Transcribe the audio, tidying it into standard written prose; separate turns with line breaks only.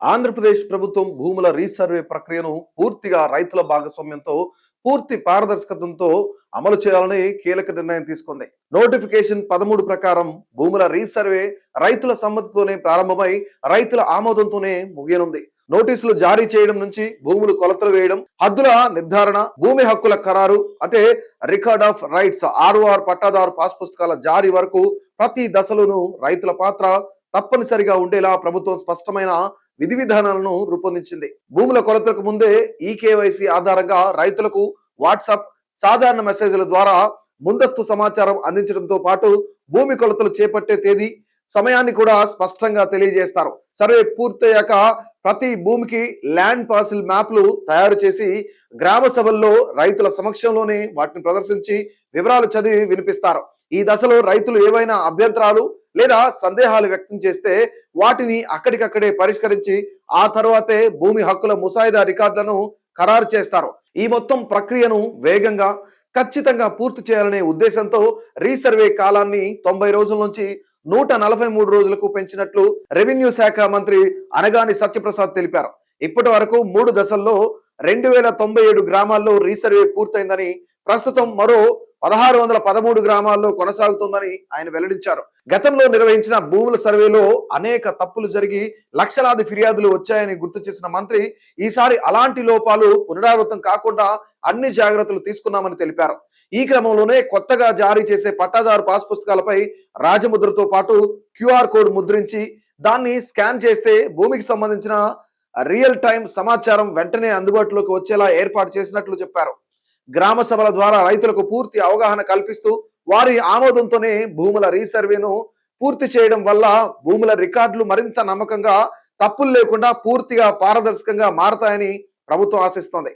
ఆంధ్రప్రదేశ్ ప్రభుత్వం భూముల రీసర్వే ప్రక్రియను పూర్తిగా రైతుల భాగస్వామ్యంతో పూర్తి పారదర్శకతతో అమలు చేయాలని కీలక నిర్ణయం తీసుకుంది. నోటిఫికేషన్ 13 ప్రకారం భూముల రీసర్వే రైతుల సమ్మతితోనే ప్రారంభమై రైతుల ఆమోదంతోనే ముగియనుంది. నోటీసులు జారీ చేయడం నుంచి భూములు కొలతలు వేయడం, హద్దుల నిర్ధారణ, భూమి హక్కుల ఖరారు అంటే రికార్డ్ ఆఫ్ రైట్స్ ROR పట్టాదారు పాస్ పుస్తకాల జారీ వరకు ప్రతి దశలోనూ రైతుల పాత్ర తప్పనిసరిగా ఉండేలా ప్రభుత్వం స్పష్టమైన విధి విధానాలను రూపొందించింది. భూముల కొలతలకు ముందే KYC ఆధారంగా రైతులకు వాట్సాప్, సాధారణ మెసేజ్ల ద్వారా ముందస్తు సమాచారం అందించడంతో పాటు భూమి కొలతలు చేపట్టే తేదీ, సమయాన్ని కూడా స్పష్టంగా తెలియజేస్తారు. సర్వే పూర్తయ్యాక ప్రతి భూమికి ల్యాండ్ పార్సిల్ మ్యాప్లు తయారు చేసి గ్రామ సభల్లో రైతుల సమక్షంలోనే వాటిని ప్రదర్శించి వివరాలు చదివి వినిపిస్తారు. ఈ దశలో రైతులు ఏవైనా అభ్యంతరాలు లేదా సందేహాలు వ్యక్తం చేస్తే వాటిని అక్కడికక్కడే పరిష్కరించి ఆ తర్వాతే భూమి హక్కుల ముసాయిదా రికార్డులను ఖరారు చేస్తారు. ఈ మొత్తం ప్రక్రియను వేగంగా ఖచ్చితంగా పూర్తి చేయాలనే ఉద్దేశంతో రీసర్వే కాలాన్ని 90 రోజుల నుంచి 143 రోజులకు పెంచినట్లు రెవెన్యూ శాఖ మంత్రి అనగాని సత్యప్రసాద్ తెలిపారు. ఇప్పటి వరకు 3 దశల్లో 2097 గ్రామాల్లో రీసర్వే పూర్తయిందని, ప్రస్తుతం మరో 1613 గ్రామాల్లో కొనసాగుతుందని ఆయన వెల్లడించారు. గతంలో నిర్వహించిన భూముల సర్వేలో అనేక తప్పులు జరిగి లక్షలాది ఫిర్యాదులు వచ్చాయని గుర్తు చేసిన మంత్రి ఈసారి అలాంటి లోపాలు పునరావృతం కాకుండా అన్ని జాగ్రత్తలు తీసుకున్నామని తెలిపారు. ఈ క్రమంలోనే కొత్తగా జారీ చేసే పట్టాదారు పాస్ పుస్తకాలపై రాజముద్రతో పాటు QR కోడ్ ముద్రించి దాన్ని స్కాన్ చేస్తే భూమికి సంబంధించిన రియల్ టైం సమాచారం వెంటనే అందుబాటులోకి వచ్చేలా ఏర్పాటు చేసినట్లు చెప్పారు. గ్రామ సభల ద్వారా రైతులకు పూర్తి అవగాహన కల్పిస్తూ వారి ఆమోదంతోనే భూముల రీసర్వేను పూర్తి చేయడం వల్ల భూముల రికార్డులు మరింత నమ్మకంగా, తప్పులు లేకుండా పూర్తిగా పారదర్శకంగా మారతాయని ప్రభుత్వం ఆశిస్తోంది.